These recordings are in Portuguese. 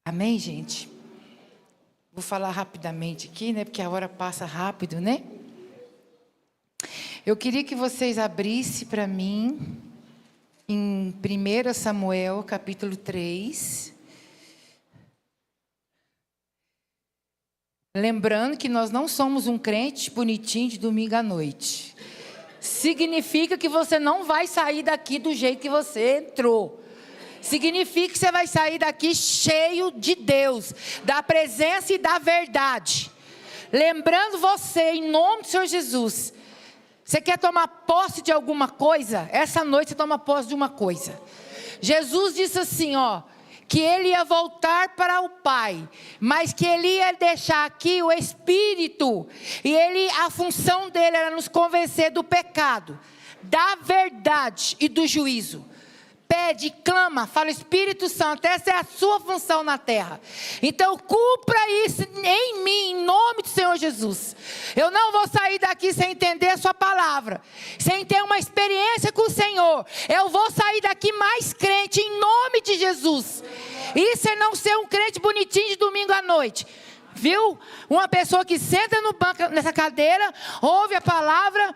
Amém, gente? Vou falar rapidamente aqui, né? Porque a hora passa rápido, né? Eu queria que vocês abrissem para mim em 1 Samuel, capítulo 3. Lembrando que nós não somos um crente bonitinho de domingo à noite. Significa que você não vai sair daqui do jeito que você entrou. Significa que você vai sair daqui cheio de Deus, da presença e da verdade. Lembrando você, em nome do Senhor Jesus, você quer tomar posse de alguma coisa? Essa noite você toma posse de uma coisa. Jesus disse assim, que ele ia voltar para o Pai, mas que ele ia deixar aqui o Espírito, e a função dele era nos convencer do pecado, da verdade e do juízo. Pede, clama, fala, Espírito Santo, essa é a sua função na terra. Então cumpra isso em mim, em nome do Senhor Jesus. Eu não vou sair daqui sem entender a sua palavra, sem ter uma experiência com o Senhor. Eu vou sair daqui mais crente, em nome de Jesus. Isso é não ser um crente bonitinho de domingo à noite. Viu? Uma pessoa que senta no banco, nessa cadeira, ouve a palavra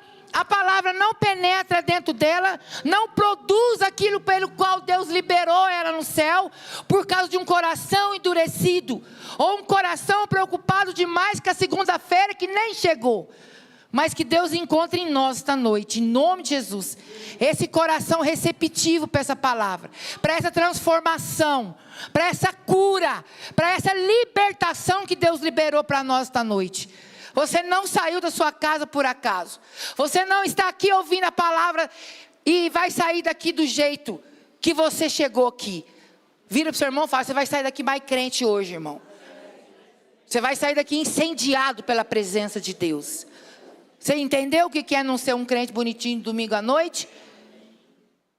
não penetra dentro dela, não produz aquilo pelo qual Deus liberou ela no céu, por causa de um coração endurecido, ou um coração preocupado demais com a segunda-feira que nem chegou. Mas que Deus encontre em nós esta noite, em nome de Jesus, esse coração receptivo para essa palavra, para essa transformação, para essa cura, para essa libertação que Deus liberou para nós esta noite. Você não saiu da sua casa por acaso. Você não está aqui ouvindo a palavra e vai sair daqui do jeito que você chegou aqui. Vira para o seu irmão e fala, você vai sair daqui mais crente hoje, irmão. Você vai sair daqui incendiado pela presença de Deus. Você entendeu o que é não ser um crente bonitinho domingo à noite?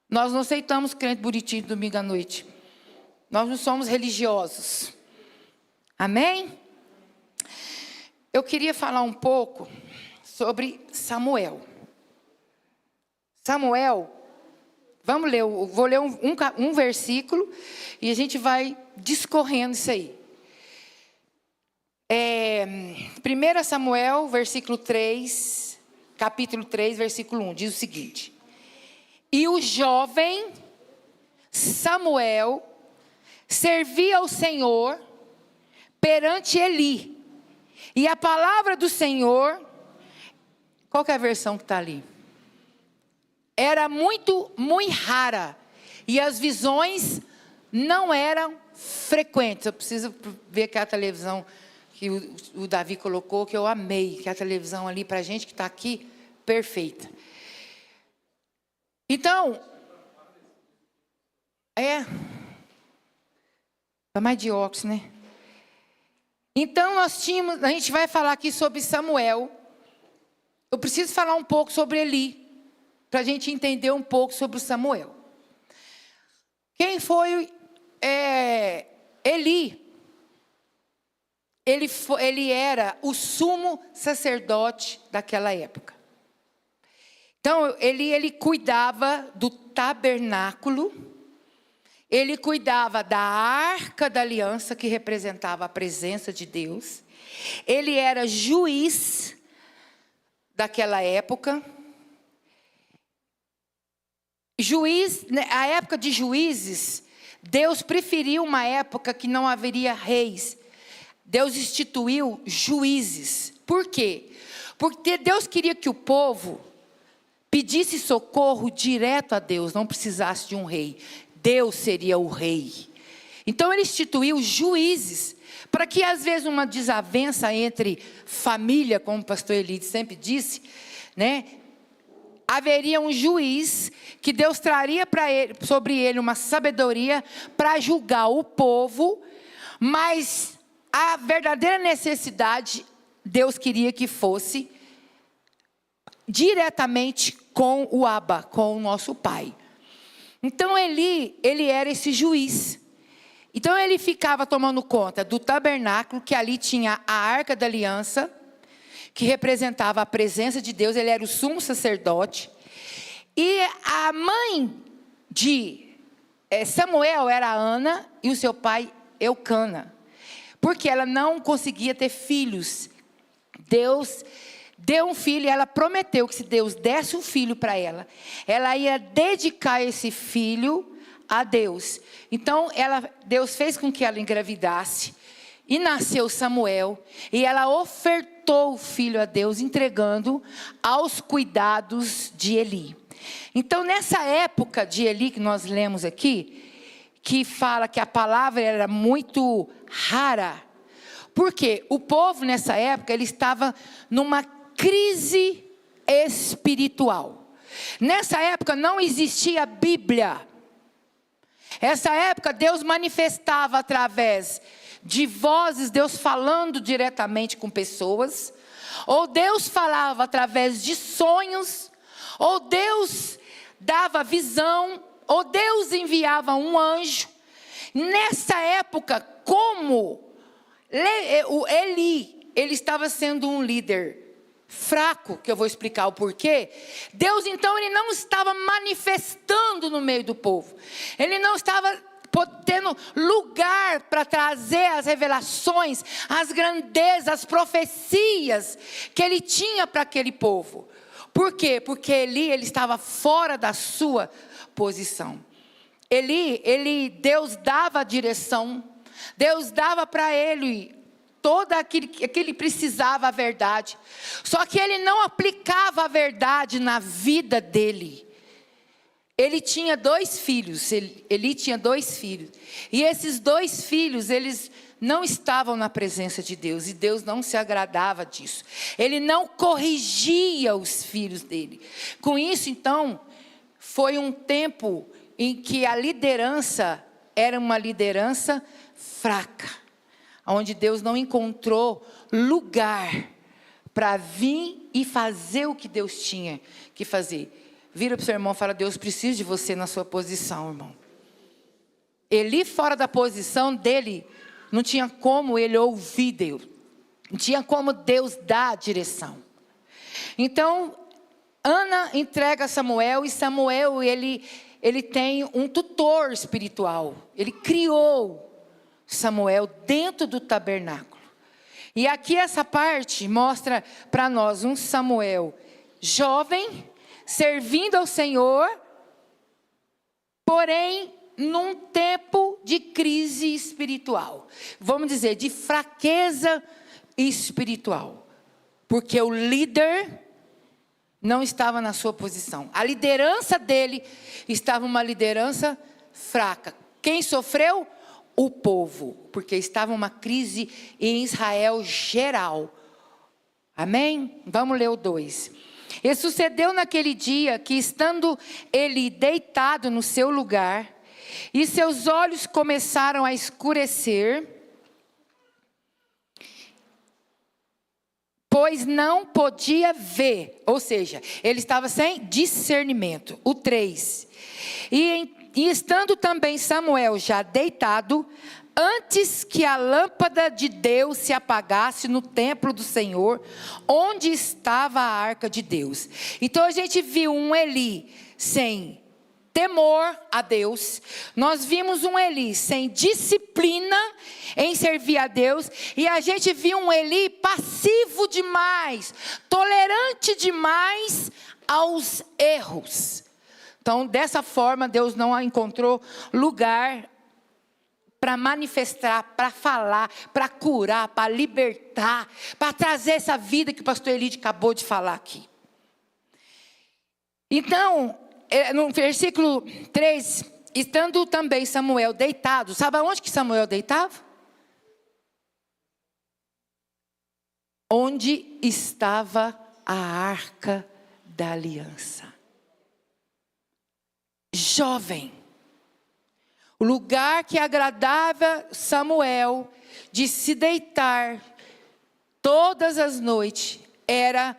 Nós não aceitamos crente bonitinho domingo à noite. Nós não somos religiosos. Amém? Eu queria falar um pouco sobre Samuel. Samuel, vamos ler, vou ler um versículo e a gente vai discorrendo isso aí. 1 Samuel, versículo 3, capítulo 3, versículo 1, diz o seguinte. E o jovem Samuel servia ao Senhor perante Eli. E a palavra do Senhor, qual que é a versão que está ali? Era muito rara. E as visões não eram frequentes. Eu preciso ver aquela televisão que o Davi colocou, que eu amei. Que é a televisão ali, para a gente que está aqui, perfeita. Então, tá mais de óculos, né? Então a gente vai falar aqui sobre Samuel. Eu preciso falar um pouco sobre Eli, para a gente entender um pouco sobre o Samuel. Quem foi Eli? Ele era o sumo sacerdote daquela época. Então ele cuidava do tabernáculo. Ele cuidava da arca da aliança, que representava a presença de Deus. Ele era juiz daquela época. A época de juízes, Deus preferiu uma época que não haveria reis. Deus instituiu juízes. Por quê? Porque Deus queria que o povo pedisse socorro direto a Deus, não precisasse de um rei. Deus seria o rei. Então ele instituiu juízes, para que às vezes uma desavença entre família, como o pastor Eli sempre disse, né? Haveria um juiz que Deus traria sobre ele uma sabedoria para julgar o povo, mas a verdadeira necessidade, Deus queria que fosse diretamente com o Abba, com o nosso Pai. Então ele era esse juiz. Então ele ficava tomando conta do tabernáculo, que ali tinha a arca da aliança, que representava a presença de Deus. Ele era o sumo sacerdote. E a mãe de Samuel era Ana, e o seu pai Eucana, porque ela não conseguia ter filhos. Deus deu um filho e ela prometeu que se Deus desse um filho para ela, ela ia dedicar esse filho a Deus. Então Deus fez com que ela engravidasse e nasceu Samuel, e ela ofertou o filho a Deus, entregando aos cuidados de Eli. Então, nessa época de Eli que nós lemos aqui, que fala que a palavra era muito rara, porque o povo nessa época ele estava numa crise espiritual. Nessa época não existia Bíblia. Essa época Deus manifestava através de vozes, Deus falando diretamente com pessoas, ou Deus falava através de sonhos, ou Deus dava visão, ou Deus enviava um anjo. Nessa época, como Eli, ele estava sendo um líder fraco, que eu vou explicar o porquê. Deus então ele não estava manifestando no meio do povo, ele não estava tendo lugar para trazer as revelações, as grandezas, as profecias que ele tinha para aquele povo. Por quê? Porque Eli, ele estava fora da sua posição. Deus dava a direção, Deus dava para ele todo aquilo que ele precisava, a verdade. Só que ele não aplicava a verdade na vida dele. Ele tinha 2 filhos, Eli tinha 2 filhos. E esses 2 filhos, eles não estavam na presença de Deus. E Deus não se agradava disso. Ele não corrigia os filhos dele. Com isso, então, foi um tempo em que a liderança era uma liderança fraca. Onde Deus não encontrou lugar para vir e fazer o que Deus tinha que fazer. Vira para o seu irmão e fala: Deus precisa de você na sua posição, irmão. Eli fora da posição dele, não tinha como ele ouvir Deus. Não tinha como Deus dar a direção. Então, Ana entrega Samuel, e Samuel, ele tem um tutor espiritual. Ele criou Samuel dentro do tabernáculo. E aqui essa parte mostra para nós um Samuel jovem, servindo ao Senhor, porém num tempo de crise espiritual, vamos dizer, de fraqueza espiritual, porque o líder não estava na sua posição, a liderança dele estava uma liderança fraca. Quem sofreu? O povo, porque estava uma crise em Israel geral. Amém? Vamos ler o 2. E sucedeu naquele dia que, estando ele deitado no seu lugar, e seus olhos começaram a escurecer, pois não podia ver, ou seja, ele estava sem discernimento. O 3. E estando também Samuel já deitado, antes que a lâmpada de Deus se apagasse no templo do Senhor, onde estava a arca de Deus. Então a gente viu um Eli sem temor a Deus. Nós vimos um Eli sem disciplina em servir a Deus. E a gente viu um Eli passivo demais, tolerante demais aos erros. Então, dessa forma, Deus não encontrou lugar para manifestar, para falar, para curar, para libertar, para trazer essa vida que o pastor Elide acabou de falar aqui. Então, no versículo 3, estando também Samuel deitado, sabe aonde que Samuel deitava? Onde estava a arca da aliança. Jovem, o lugar que agradava Samuel de se deitar todas as noites era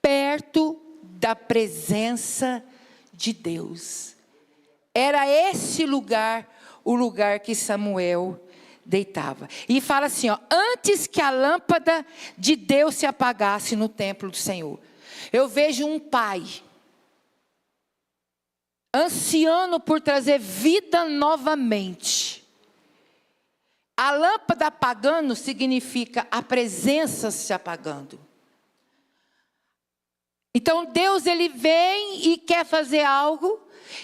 perto da presença de Deus. Era esse lugar, o lugar que Samuel deitava. E fala assim, ó, antes que a lâmpada de Deus se apagasse no templo do Senhor. Eu vejo um pai ansiando por trazer vida novamente. A lâmpada apagando significa a presença se apagando. Então Deus, ele vem e quer fazer algo.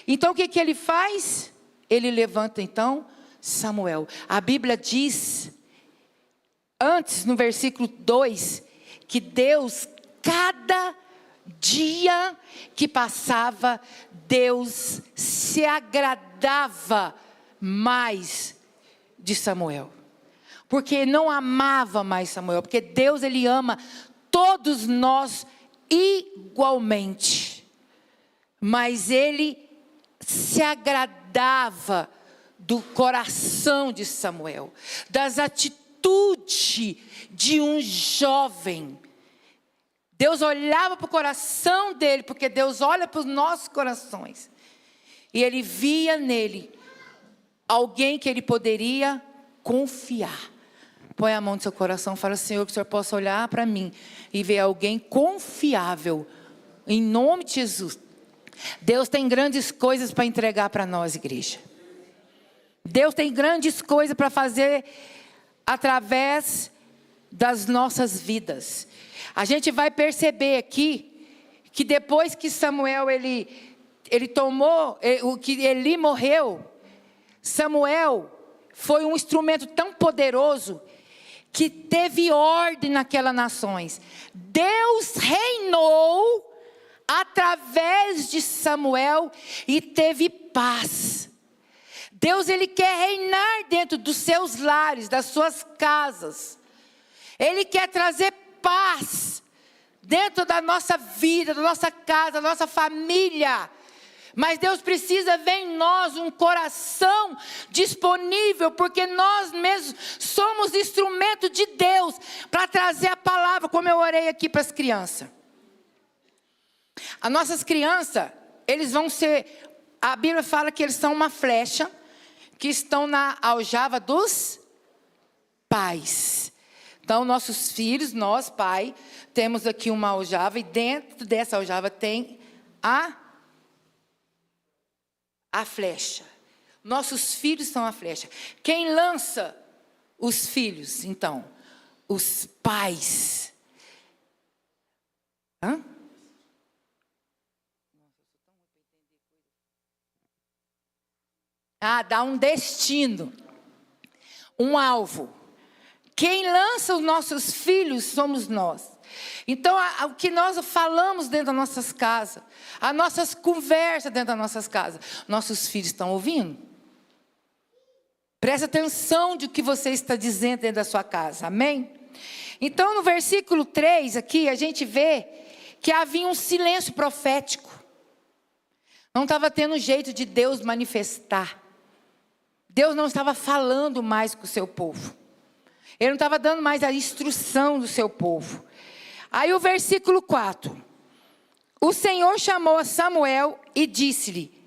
Então o que ele faz? Ele levanta então Samuel. A Bíblia diz, antes no versículo 2, que Deus, cada dia que passava, Deus se agradava mais de Samuel. Porque não amava mais Samuel. Porque Deus, ele ama todos nós igualmente. Mas ele se agradava do coração de Samuel, das atitudes de um jovem. Deus olhava para o coração dele, porque Deus olha para os nossos corações. E ele via nele alguém que ele poderia confiar. Põe a mão no seu coração e fala: Senhor, que o Senhor possa olhar para mim e ver alguém confiável. Em nome de Jesus. Deus tem grandes coisas para entregar para nós, igreja. Deus tem grandes coisas para fazer através das nossas vidas. A gente vai perceber aqui que depois que Samuel ele tomou, que Eli morreu, Samuel foi um instrumento tão poderoso que teve ordem naquelas nações. Deus reinou através de Samuel e teve paz. Deus, ele quer reinar dentro dos seus lares, das suas casas. Ele quer trazer paz dentro da nossa vida, da nossa casa, da nossa família. Mas Deus precisa ver em nós um coração disponível, porque nós mesmos somos instrumento de Deus para trazer a palavra, como eu orei aqui para as crianças. As nossas crianças, eles vão ser, a Bíblia fala que eles são uma flecha, que estão na aljava dos pais. Então, nossos filhos, nós, pai, temos aqui uma aljava, e dentro dessa aljava tem a flecha. Nossos filhos são a flecha. Quem lança os filhos, então? Os pais. Dá um destino, um alvo. Quem lança os nossos filhos somos nós. Então, o que nós falamos dentro das nossas casas, as nossas conversas dentro das nossas casas, nossos filhos estão ouvindo? Presta atenção de o que você está dizendo dentro da sua casa, amém? Então, no versículo 3 aqui, a gente vê que havia um silêncio profético. Não estava tendo jeito de Deus manifestar. Deus não estava falando mais com o seu povo. Ele não estava dando mais a instrução do seu povo. Aí o versículo 4. O Senhor chamou a Samuel e disse-lhe: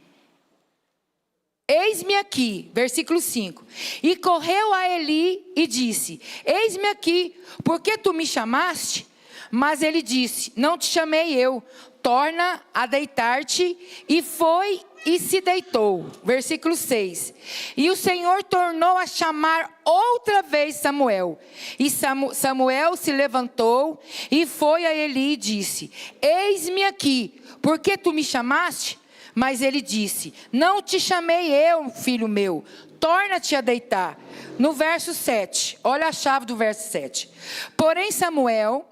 eis-me aqui. Versículo 5. E correu a Eli e disse: eis-me aqui, porque tu me chamaste? Mas ele disse: não te chamei eu, torna a deitar-te. E foi e se deitou. Versículo 6. E o Senhor tornou a chamar outra vez Samuel. E Samuel se levantou e foi a Eli e disse: eis-me aqui, porque tu me chamaste? Mas ele disse: não te chamei eu, filho meu, torna-te a deitar. No verso 7, olha a chave do verso 7. Porém Samuel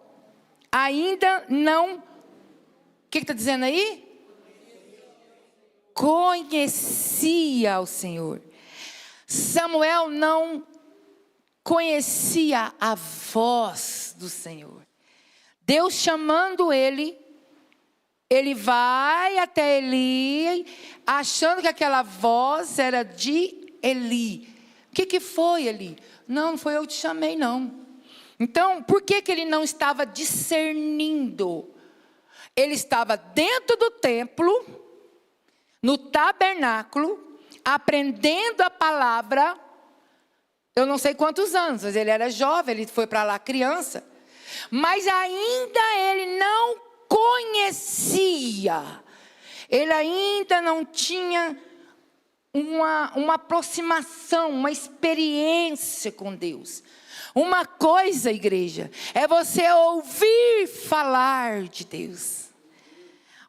ainda não... O que está dizendo aí? Conhecia o Senhor. Samuel não conhecia a voz do Senhor. Deus chamando ele, ele vai até Eli, achando que aquela voz era de Eli. O que foi, Eli? Não foi eu que te chamei, não. Então, por que ele não estava discernindo? Ele estava dentro do templo, no tabernáculo, aprendendo a palavra. Eu não sei quantos anos, mas ele era jovem, ele foi para lá criança. Mas ainda ele não conhecia. Ele ainda não tinha uma aproximação, uma experiência com Deus. Uma coisa, igreja, é você ouvir falar de Deus.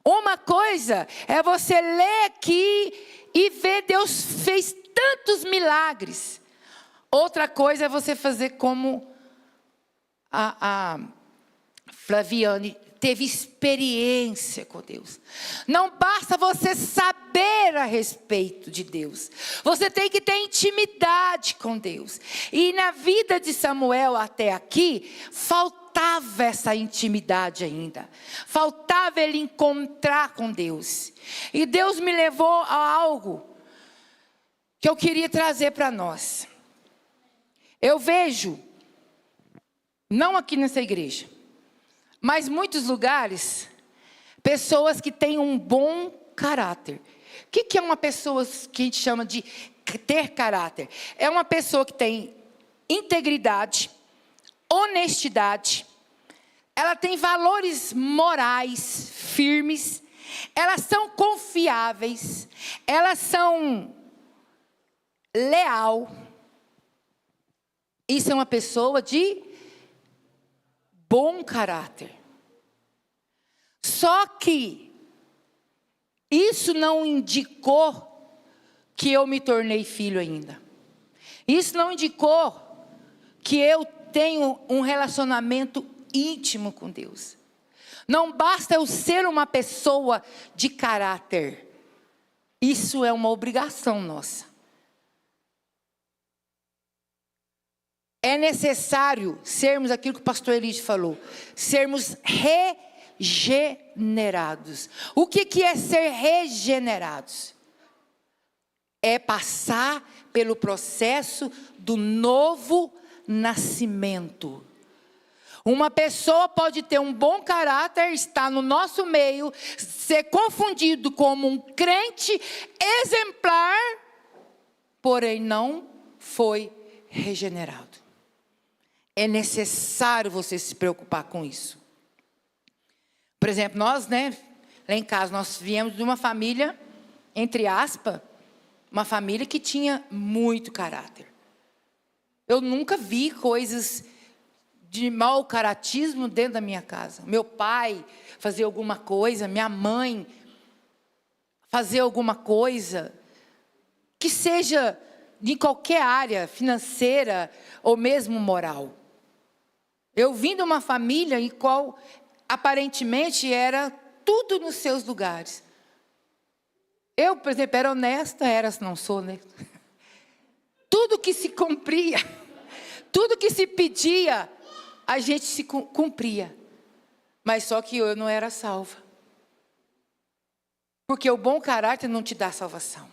Uma coisa é você ler aqui e ver Deus fez tantos milagres. Outra coisa é você fazer como a Flaviane teve experiência com Deus. Não basta você saber a respeito de Deus. Você tem que ter intimidade com Deus. E na vida de Samuel até aqui, faltava essa intimidade ainda. Faltava ele encontrar com Deus. E Deus me levou a algo que eu queria trazer para nós. Eu vejo, não aqui nessa igreja, mas muitos lugares, pessoas que têm um bom caráter. O que é uma pessoa que a gente chama de ter caráter? É uma pessoa que tem integridade, honestidade, ela tem valores morais firmes, elas são confiáveis, elas são leal. Isso é uma pessoa de bom caráter. Só que isso não indicou que eu me tornei filho ainda. Isso não indicou que eu tenho um relacionamento íntimo com Deus. Não basta eu ser uma pessoa de caráter. Isso é uma obrigação nossa. É necessário sermos aquilo que o pastor Elias falou, sermos regenerados. O que é ser regenerados? É passar pelo processo do novo nascimento. Uma pessoa pode ter um bom caráter, estar no nosso meio, ser confundido como um crente exemplar, porém não foi regenerado. É necessário você se preocupar com isso. Por exemplo, nós, lá em casa, nós viemos de uma família, entre aspas, uma família que tinha muito caráter. Eu nunca vi coisas de mau caratismo dentro da minha casa. Meu pai fazia alguma coisa, minha mãe fazia alguma coisa, que seja de qualquer área, financeira ou mesmo moral. Eu vim de uma família em qual aparentemente era tudo nos seus lugares. Eu, por exemplo, era honesta, não sou, né? Tudo que se cumpria, tudo que se pedia, a gente se cumpria. Mas só que eu não era salva. Porque o bom caráter não te dá salvação.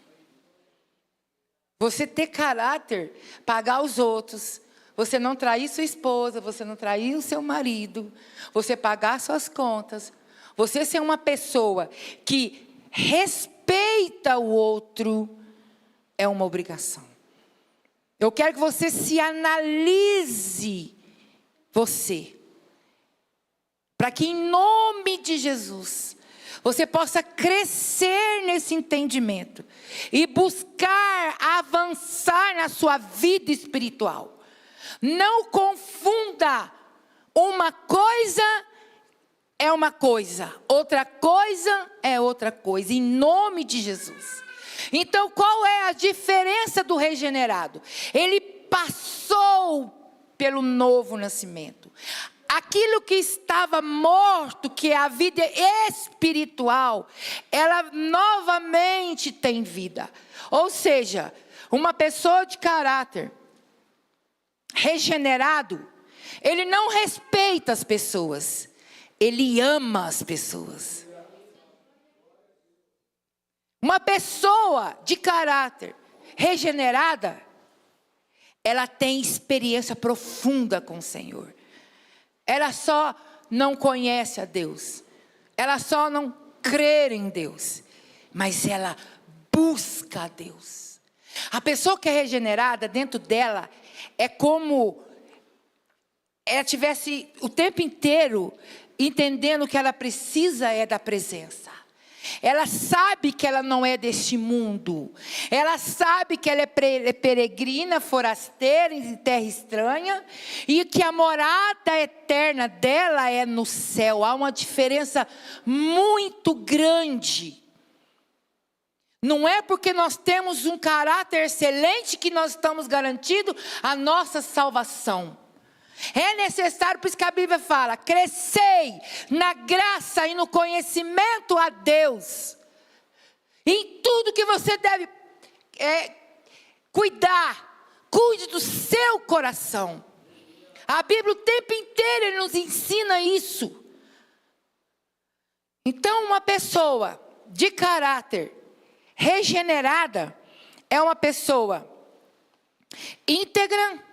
Você ter caráter, pagar os outros, você não trair sua esposa, você não trair o seu marido, você pagar suas contas, você ser uma pessoa que respeita o outro, é uma obrigação. Eu quero que você se analise, você, para que em nome de Jesus, você possa crescer nesse entendimento e buscar avançar na sua vida espiritual. Não confunda, uma coisa é uma coisa, outra coisa é outra coisa, em nome de Jesus. Então, qual é a diferença do regenerado? Ele passou pelo novo nascimento. Aquilo que estava morto, que é a vida espiritual, ela novamente tem vida. Ou seja, uma pessoa de caráter regenerado, ele não respeita as pessoas, ele ama as pessoas. Uma pessoa de caráter regenerada, ela tem experiência profunda com o Senhor. Ela só não conhece a Deus, ela só não crê em Deus, mas ela busca a Deus. A pessoa que é regenerada, dentro dela, é como ela tivesse o tempo inteiro entendendo que ela precisa da presença. Ela sabe que ela não é deste mundo. Ela sabe que ela é peregrina, forasteira em terra estranha. E que a morada eterna dela é no céu. Há uma diferença muito grande. Não é porque nós temos um caráter excelente que nós estamos garantindo a nossa salvação. É necessário, por isso que a Bíblia fala, crescei na graça e no conhecimento a Deus. Em tudo que você deve cuide do seu coração. A Bíblia o tempo inteiro ele nos ensina isso. Então uma pessoa de caráter regenerada é uma pessoa íntegra,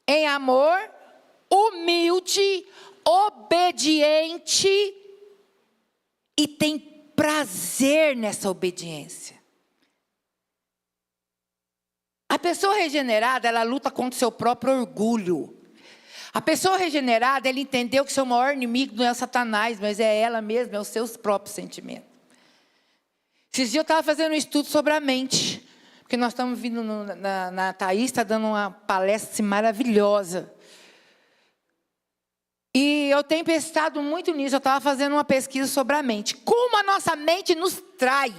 em amor, humilde, obediente e tem prazer nessa obediência. A pessoa regenerada, ela luta contra o seu próprio orgulho. A pessoa regenerada, ela entendeu que seu maior inimigo não é o Satanás, mas é ela mesma, é os seus próprios sentimentos. Esses dias eu estava fazendo um estudo sobre a mente. Porque nós estamos vindo na Thaís, está dando uma palestra maravilhosa. E eu tenho pensado muito nisso. Eu estava fazendo uma pesquisa sobre a mente. Como a nossa mente nos trai.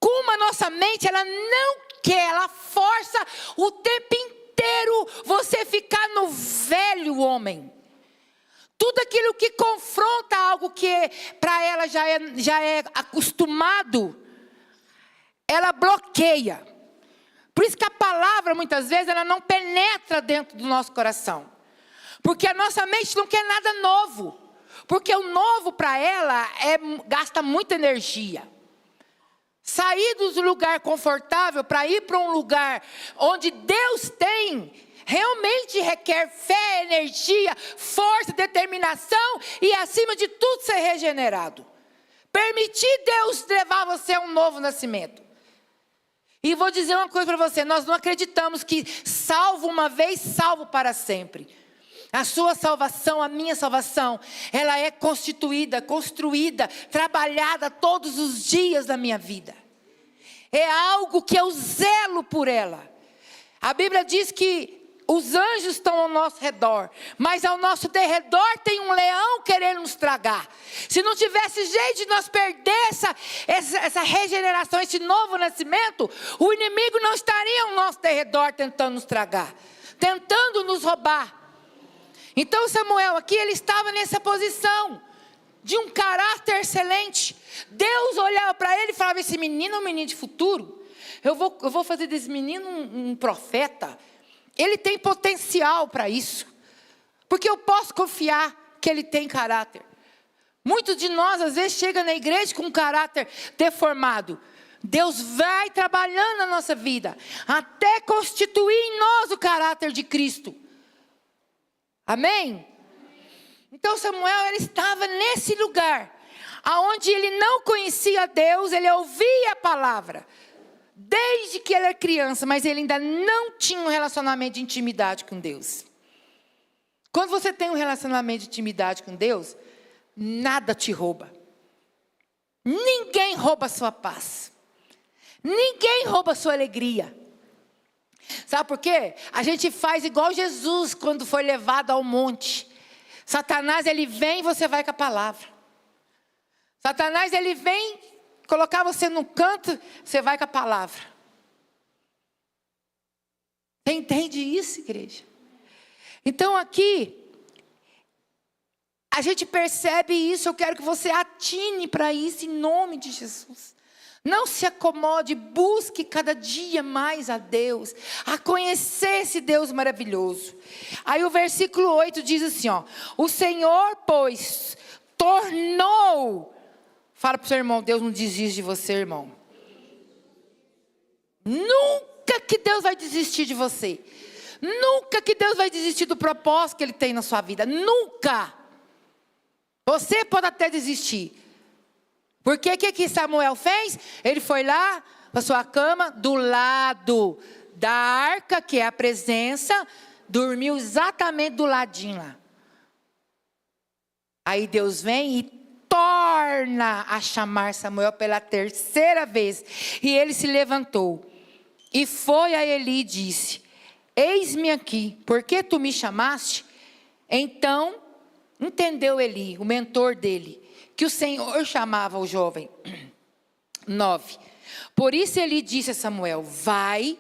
Como a nossa mente, ela não quer, ela força o tempo inteiro você ficar no velho homem. Tudo aquilo que confronta algo que para ela já é acostumado, ela bloqueia. Por isso que a palavra, muitas vezes, ela não penetra dentro do nosso coração. Porque a nossa mente não quer nada novo. Porque o novo para ela gasta muita energia. Sair do lugar confortável para ir para um lugar onde Deus tem, realmente requer fé, energia, força, determinação e, acima de tudo, ser regenerado. Permitir Deus levar você a um novo nascimento. E vou dizer uma coisa para você, nós não acreditamos que salvo uma vez, salvo para sempre. A sua salvação, a minha salvação, ela é constituída, construída, trabalhada todos os dias da minha vida. É algo que eu zelo por ela. A Bíblia diz que os anjos estão ao nosso redor, mas ao nosso derredor tem um leão querendo nos tragar. Se não tivesse jeito de nós perder essa regeneração, esse novo nascimento, o inimigo não estaria ao nosso derredor tentando nos tragar, tentando nos roubar. Então Samuel aqui, ele estava nessa posição de um caráter excelente. Deus olhava para ele e falava, esse menino é um menino de futuro. Eu vou fazer desse menino um profeta. Ele tem potencial para isso. Porque eu posso confiar que ele tem caráter. Muitos de nós, às vezes, chegam na igreja com um caráter deformado. Deus vai trabalhando na nossa vida, até constituir em nós o caráter de Cristo. Amém? Então Samuel, ele estava nesse lugar, aonde ele não conhecia Deus, ele ouvia a palavra. Desde que ele era criança, mas ele ainda não tinha um relacionamento de intimidade com Deus. Quando você tem um relacionamento de intimidade com Deus, nada te rouba. Ninguém rouba a sua paz. Ninguém rouba a sua alegria. Sabe por quê? A gente faz igual Jesus quando foi levado ao monte. Satanás, ele vem e você vai com a palavra. Satanás, ele vem colocar você no canto, você vai com a palavra. Você entende isso, igreja? Então aqui, a gente percebe isso, eu quero que você atine para isso em nome de Jesus. Não se acomode, busque cada dia mais a Deus, a conhecer esse Deus maravilhoso. Aí o versículo 8 diz assim, ó, o Senhor, pois, tornou... Fala para o seu irmão, Deus não desiste de você, irmão. Nunca que Deus vai desistir de você. Nunca que Deus vai desistir do propósito que Ele tem na sua vida. Nunca. Você pode até desistir. Porque o que Samuel fez? Ele foi lá para sua cama, do lado da arca, que é a presença, dormiu exatamente do ladinho lá. Aí Deus vem e torna a chamar Samuel pela terceira vez. E ele se levantou e foi a Eli e disse: eis-me aqui, por que tu me chamaste? Então entendeu Eli, o mentor dele, que o Senhor chamava o jovem. 9. Por isso Eli disse a Samuel: vai,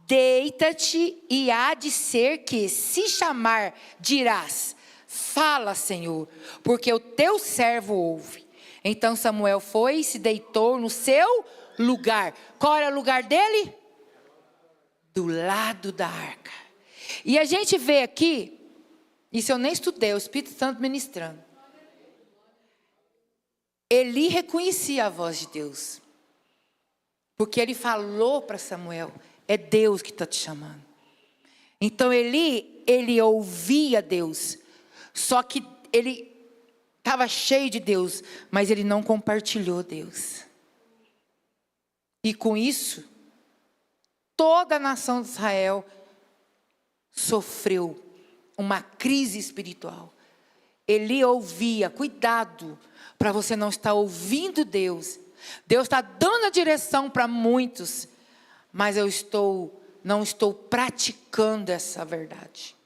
deita-te, e há de ser que, se chamar, dirás: fala, Senhor, porque o teu servo ouve. Então Samuel foi e se deitou no seu lugar. Qual era o lugar dele? Do lado da arca. E a gente vê aqui, isso eu nem estudei, o Espírito Santo ministrando. Eli reconhecia a voz de Deus, porque ele falou para Samuel: é Deus que está te chamando. Então ele ouvia Deus, só que ele estava cheio de Deus, mas ele não compartilhou Deus. E com isso, toda a nação de Israel sofreu uma crise espiritual. Ele ouvia, cuidado para você não estar ouvindo Deus. Deus está dando a direção para muitos, mas não estou praticando essa verdade.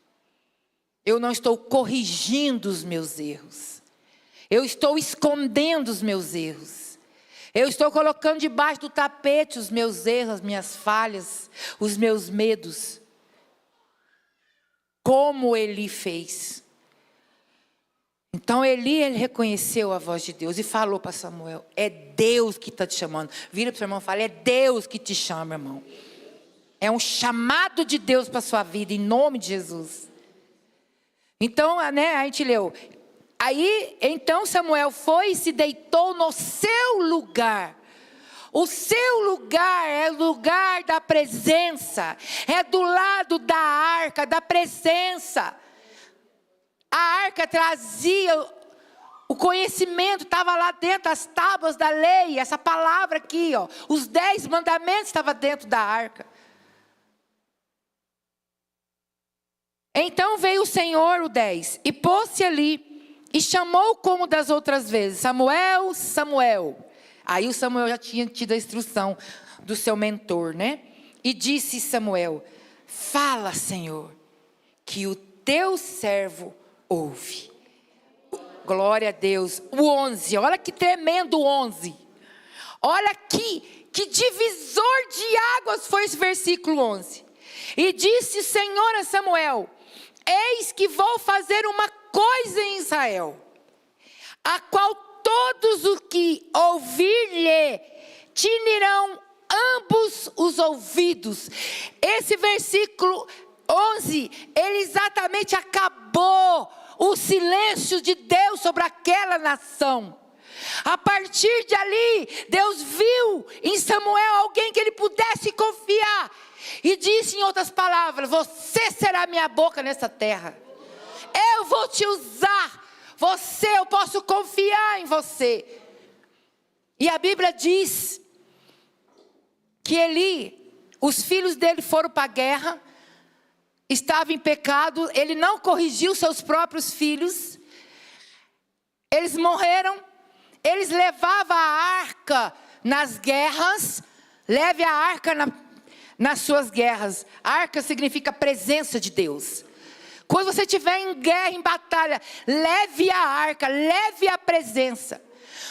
Eu não estou corrigindo os meus erros. Eu estou escondendo os meus erros. Eu estou colocando debaixo do tapete os meus erros, as minhas falhas, os meus medos. Como Eli fez. Então ele reconheceu a voz de Deus e falou para Samuel: é Deus que está te chamando. Vira para o seu irmão e fala: é Deus que te chama, irmão. É um chamado de Deus para a sua vida, em nome de Jesus. Então, a gente leu. Aí, então Samuel foi e se deitou no seu lugar. O seu lugar é o lugar da presença. É do lado da arca, da presença. A arca trazia o conhecimento, estava lá dentro das tábuas da lei. Essa palavra aqui, ó, os 10 mandamentos estavam dentro da arca. Então veio o Senhor, o 10, e pôs-se ali, e chamou como das outras vezes: Samuel, Samuel. Aí o Samuel já tinha tido a instrução do seu mentor, né? E disse Samuel: fala, Senhor, que o teu servo ouve. Glória a Deus. O 11, olha que tremendo o 11. Olha que divisor de águas foi esse versículo 11. E disse o Senhor a Samuel: eis que vou fazer uma coisa em Israel, a qual todos os que ouvir-lhe tinirão ambos os ouvidos. Esse versículo 11, ele exatamente acabou o silêncio de Deus sobre aquela nação. A partir de ali, Deus viu em Samuel alguém que ele pudesse confiar. E disse em outras palavras: você será minha boca nessa terra. Eu vou te usar. Eu posso confiar em você. E a Bíblia diz que Eli, os filhos dele foram para a guerra, estava em pecado, ele não corrigiu seus próprios filhos, eles morreram, eles levavam a arca nas guerras. Leve a arca nas suas guerras. Arca significa presença de Deus. Quando você estiver em guerra, em batalha, leve a arca, leve a presença.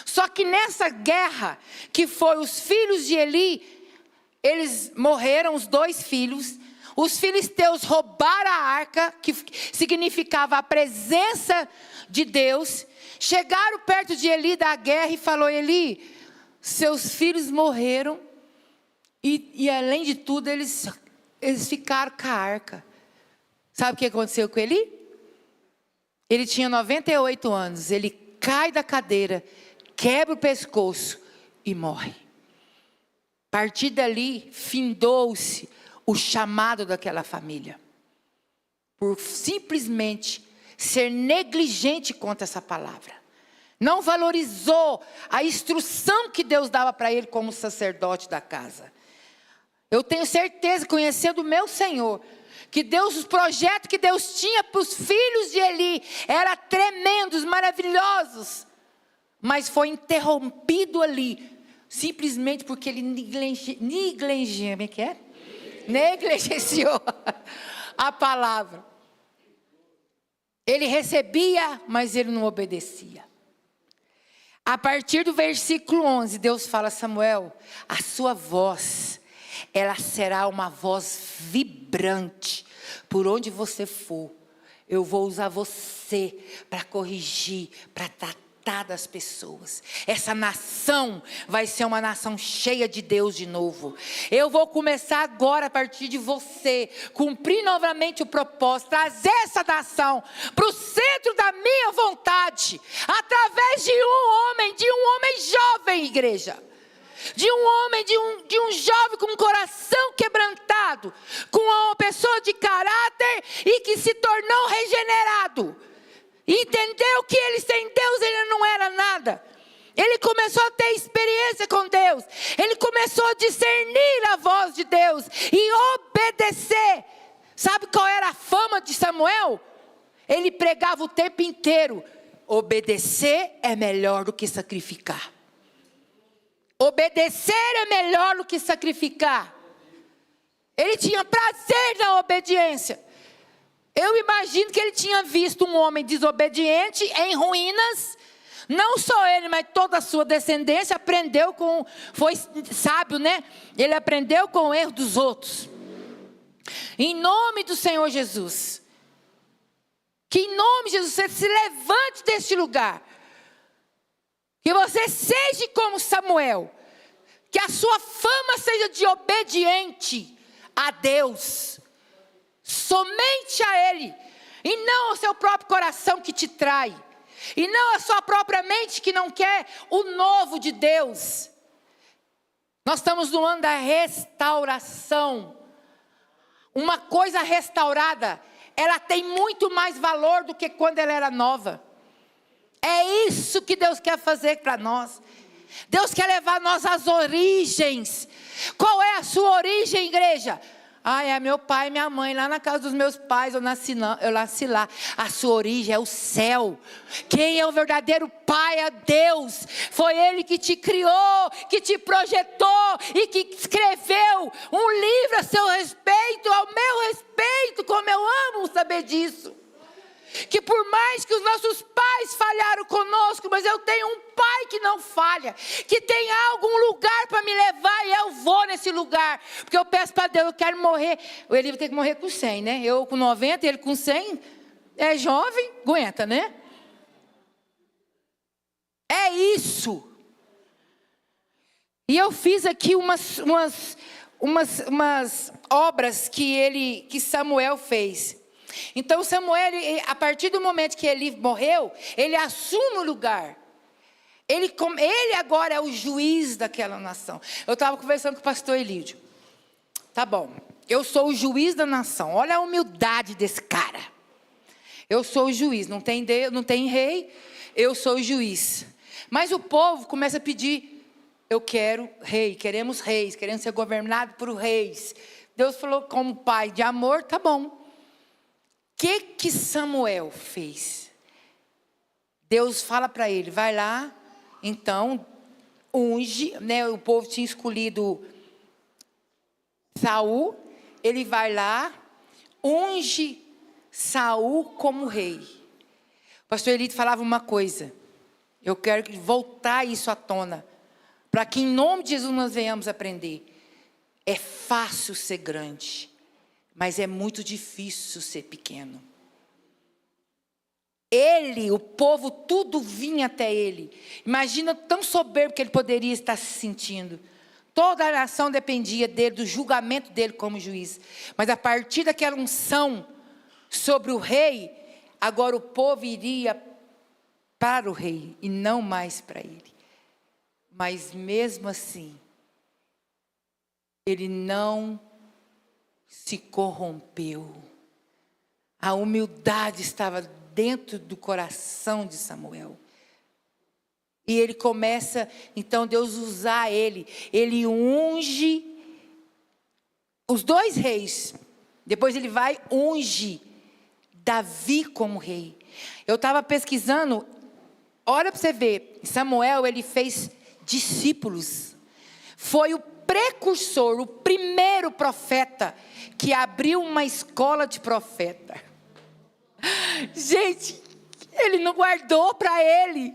Só que nessa guerra, que foi os filhos de Eli, eles morreram, os 2 filhos. Os filisteus roubaram a arca, que significava a presença de Deus. Chegaram perto de Eli da guerra e falou: Eli, seus filhos morreram. E além de tudo, eles ficaram com a arca. Sabe o que aconteceu com Eli? Ele tinha 98 anos. Ele cai da cadeira, quebra o pescoço e morre. A partir dali, findou-se o chamado daquela família. Por simplesmente ser negligente contra essa palavra. Não valorizou a instrução que Deus dava para ele como sacerdote da casa. Eu tenho certeza, conhecendo o meu Senhor, que Deus, os projetos que Deus tinha para os filhos de Eli, eram tremendos, maravilhosos. mas foi interrompido ali, simplesmente porque ele negligenciou a palavra. Ele recebia, mas ele não obedecia. A partir do versículo 11, Deus fala a Samuel: a sua voz, ela será uma voz vibrante, por onde você for. Eu vou usar você para corrigir, para tratar das pessoas. Essa nação vai ser uma nação cheia de Deus de novo. Eu vou começar agora, a partir de você, cumprir novamente o propósito, trazer essa nação para o centro da minha vontade, através de um homem jovem, igreja. De um homem, de um jovem com um coração quebrantado, com uma pessoa de caráter e que se tornou regenerado. Entendeu que ele sem Deus ele não era nada. Ele começou a ter experiência com Deus. Ele começou a discernir a voz de Deus e obedecer. Sabe qual era a fama de Samuel? Ele pregava o tempo inteiro: obedecer é melhor do que sacrificar. Obedecer é melhor do que sacrificar. Ele tinha prazer na obediência. Eu imagino que ele tinha visto um homem desobediente em ruínas. Não só ele, mas toda a sua descendência foi sábio, né? Ele aprendeu com o erro dos outros. Em nome do Senhor Jesus. Que em nome de Jesus você se levante deste lugar. Que você seja como Samuel. Que a sua fama seja de obediente a Deus. Somente a Ele. E não ao seu próprio coração que te trai. E não a sua própria mente que não quer o novo de Deus. Nós estamos no ano da restauração. Uma coisa restaurada, ela tem muito mais valor do que quando ela era nova. É isso que Deus quer fazer para nós. Deus quer levar nós às origens. Qual é a sua origem, igreja? É meu pai e minha mãe, lá na casa dos meus pais, eu nasci lá. A sua origem é o céu. Quem é o verdadeiro pai é Deus. Foi Ele que te criou, que te projetou e que escreveu um livro a seu respeito, ao meu respeito, como eu amo saber disso. Que por mais que os nossos pais falharam conosco, mas eu tenho um pai que não falha, que tem algum lugar para me levar e eu vou nesse lugar, porque eu peço para Deus, eu quero morrer. Ele vai ter que morrer com 100, né? Eu com 90, ele com 100, é jovem, aguenta, né? É isso. E eu fiz aqui umas obras que Samuel fez. Então Samuel, a partir do momento que ele morreu, ele assume o lugar. Ele agora é o juiz daquela nação. Eu estava conversando com o pastor Elídio. Tá bom, eu sou o juiz da nação. Olha a humildade desse cara. Eu sou o juiz, não tem rei, eu sou o juiz. Mas o povo começa a pedir: eu quero rei, queremos reis, queremos ser governados por reis. Deus falou, como pai de amor, tá bom. O que Samuel fez? Deus fala para ele: vai lá, então, unge, né? O povo tinha escolhido Saul. Ele vai lá, unge Saul como rei. O pastor Elito falava uma coisa: eu quero voltar isso à tona, para que em nome de Jesus nós venhamos aprender. É fácil ser grande, mas é muito difícil ser pequeno. O povo, tudo vinha até ele. Imagina tão soberbo que ele poderia estar se sentindo. Toda a nação dependia dele, do julgamento dele como juiz. Mas a partir daquela unção sobre o rei, agora o povo iria para o rei e não mais para ele. Mas mesmo assim, ele não se corrompeu. A humildade estava dentro do coração de Samuel. E ele começa, então, Deus usar ele. Ele unge os 2 reis. Depois ele vai unge Davi como rei. Eu estava pesquisando, olha para você ver. Samuel, ele fez discípulos. Foi o precursor, o primeiro profeta que abriu uma escola de profeta. Gente, ele não guardou para ele.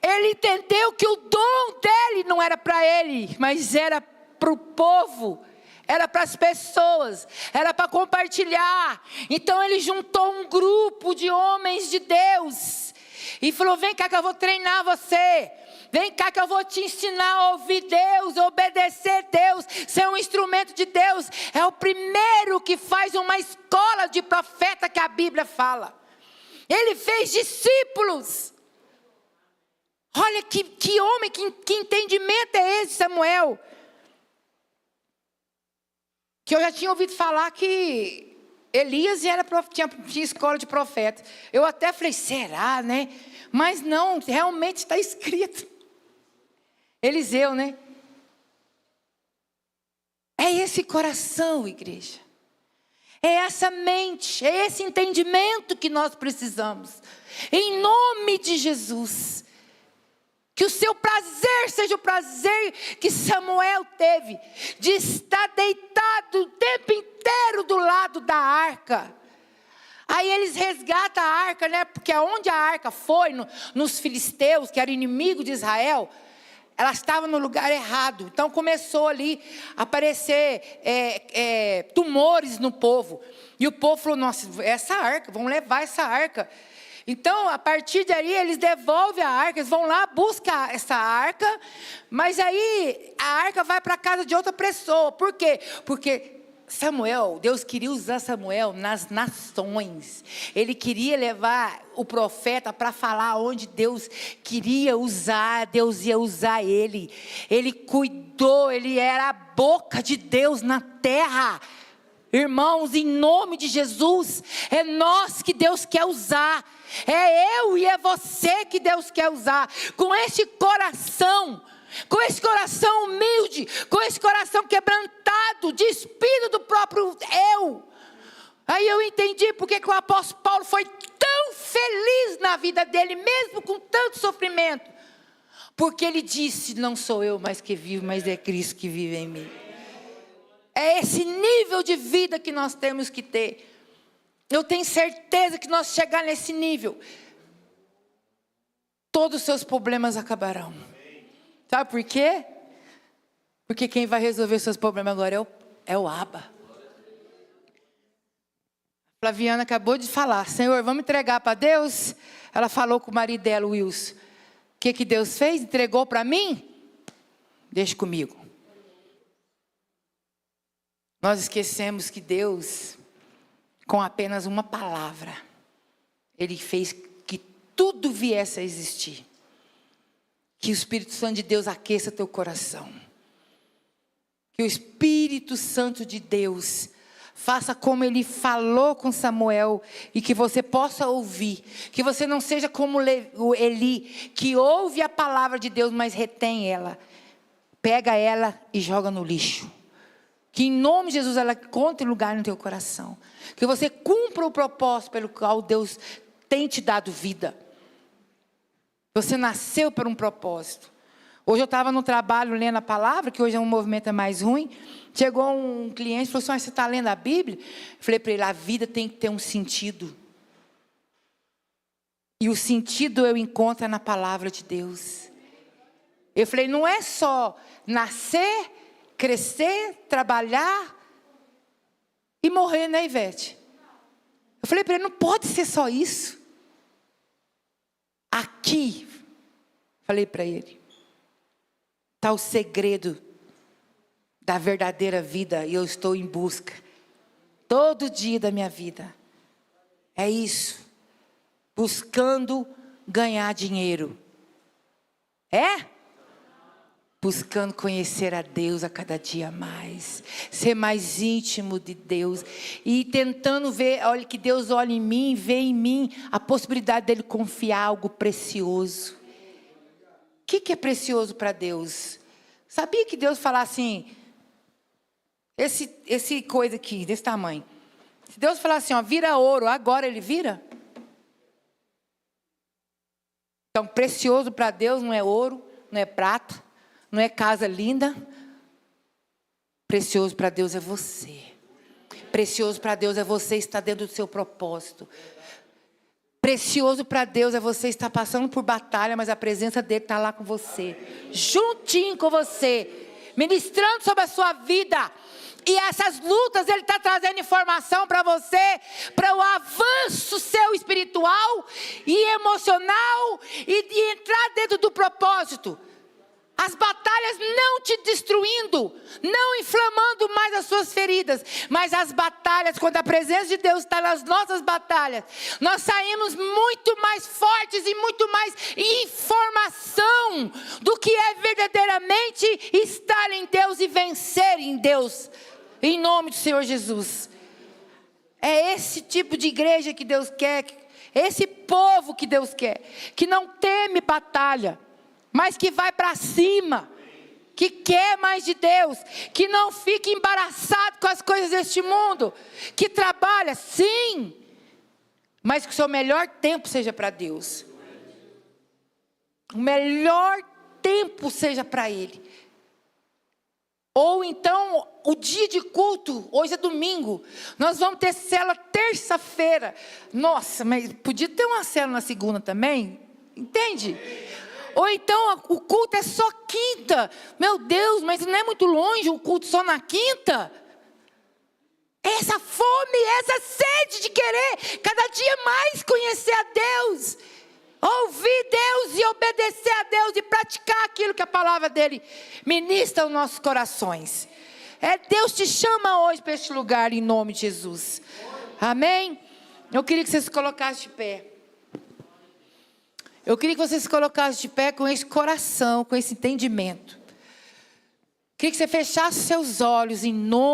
Ele entendeu que o dom dele não era para ele, mas era para o povo. Era para as pessoas, era para compartilhar. Então ele juntou um grupo de homens de Deus e falou: vem cá que eu vou treinar você. Vem cá que eu vou te ensinar a ouvir Deus, obedecer Deus, ser um instrumento de Deus. É o primeiro que faz uma escola de profeta que a Bíblia fala. Ele fez discípulos. Olha que homem, que entendimento é esse, Samuel? Que eu já tinha ouvido falar que Elias tinha escola de profeta. Eu até falei, será, né? Mas não, realmente está escrito. Eliseu, né? É esse coração, igreja. É essa mente, é esse entendimento que nós precisamos. Em nome de Jesus. Que o seu prazer seja o prazer que Samuel teve, de estar deitado o tempo inteiro do lado da arca. Aí eles resgatam a arca, né? Porque onde a arca foi, nos filisteus, que era inimigo de Israel, ela estava no lugar errado. Então começou ali a aparecer tumores no povo. E o povo falou, nossa, essa arca, vamos levar essa arca. Então, a partir daí, eles devolvem a arca, eles vão lá, buscam essa arca, mas aí a arca vai para a casa de outra pessoa. Por quê? Porque Samuel, Deus queria usar Samuel nas nações. Ele queria levar o profeta para falar onde Deus queria usar, Deus ia usar ele. Ele cuidou, ele era a boca de Deus na terra. Irmãos, em nome de Jesus, é nós que Deus quer usar. É eu e é você que Deus quer usar. Com esse coração humilde, com esse coração quebrantado, despido do próprio eu. Aí eu entendi porque que o apóstolo Paulo foi tão feliz na vida dele, mesmo com tanto sofrimento. Porque ele disse, não sou eu mais que vivo, mas é Cristo que vive em mim. É esse nível de vida que nós temos que ter. Eu tenho certeza que nós chegar nesse nível, todos os seus problemas acabarão. Sabe por quê? Porque quem vai resolver os seus problemas agora é o Abba. A Flaviana acabou de falar, Senhor, vamos entregar para Deus? Ela falou com o marido dela, o Wilson. O que Deus fez? Entregou para mim? Deixa comigo. Nós esquecemos que Deus, com apenas uma palavra, Ele fez que tudo viesse a existir. Que o Espírito Santo de Deus aqueça teu coração. Que o Espírito Santo de Deus faça como Ele falou com Samuel e que você possa ouvir. Que você não seja como Eli, que ouve a palavra de Deus, mas retém ela. Pega ela e joga no lixo. Que em nome de Jesus ela encontre lugar no teu coração. Que você cumpra o propósito pelo qual Deus tem te dado vida. Você nasceu por um propósito. Hoje eu estava no trabalho lendo a palavra, que hoje é um movimento mais ruim. Chegou um cliente e falou assim, você está lendo a Bíblia? Eu falei para ele, a vida tem que ter um sentido. E o sentido eu encontro na palavra de Deus. Eu falei, não é só nascer, crescer, trabalhar e morrer, né, Ivete? Eu falei para ele, não pode ser só isso. Aqui, falei para ele, está o segredo da verdadeira vida e eu estou em busca, todo dia da minha vida. É isso, buscando ganhar dinheiro. Buscando conhecer a Deus a cada dia mais, ser mais íntimo de Deus e tentando ver, olha, que Deus olhe em mim, vê em mim a possibilidade dele confiar algo precioso. O que é precioso para Deus? Sabia que Deus fala assim, esse coisa aqui, desse tamanho, se Deus falar assim, ó, vira ouro, agora ele vira? Então, precioso para Deus não é ouro, não é prata, não é casa linda. Precioso para Deus é você. Precioso para Deus é você estar dentro do seu propósito. Precioso para Deus é você estar passando por batalha, mas a presença dele está lá com você, juntinho com você, ministrando sobre a sua vida. E essas lutas ele está trazendo informação para você, para o avanço seu espiritual e emocional e de entrar dentro do propósito. As batalhas não te destruindo, não inflamando mais as suas feridas, mas as batalhas, quando a presença de Deus está nas nossas batalhas, nós saímos muito mais fortes e muito mais informação do que é verdadeiramente estar em Deus e vencer em Deus, em nome do Senhor Jesus. É esse tipo de igreja que Deus quer, esse povo que Deus quer, que não teme batalha, mas que vai para cima, que quer mais de Deus, que não fica embaraçado com as coisas deste mundo, que trabalha, sim, mas que o seu melhor tempo seja para Deus. O melhor tempo seja para Ele. Ou então, o dia de culto, hoje é domingo, nós vamos ter célula terça-feira. Nossa, mas podia ter uma célula na segunda também, entende? Ou então o culto é só quinta. Meu Deus, mas não é muito longe o culto só na quinta? Essa fome, essa sede de querer cada dia mais conhecer a Deus, ouvir Deus e obedecer a Deus e praticar aquilo que a palavra dele ministra aos nossos corações. Deus te chama hoje para este lugar em nome de Jesus. Amém? Eu queria que você se colocasse de pé. Eu queria que você se colocasse de pé com esse coração, com esse entendimento. Queria que você fechasse seus olhos em nome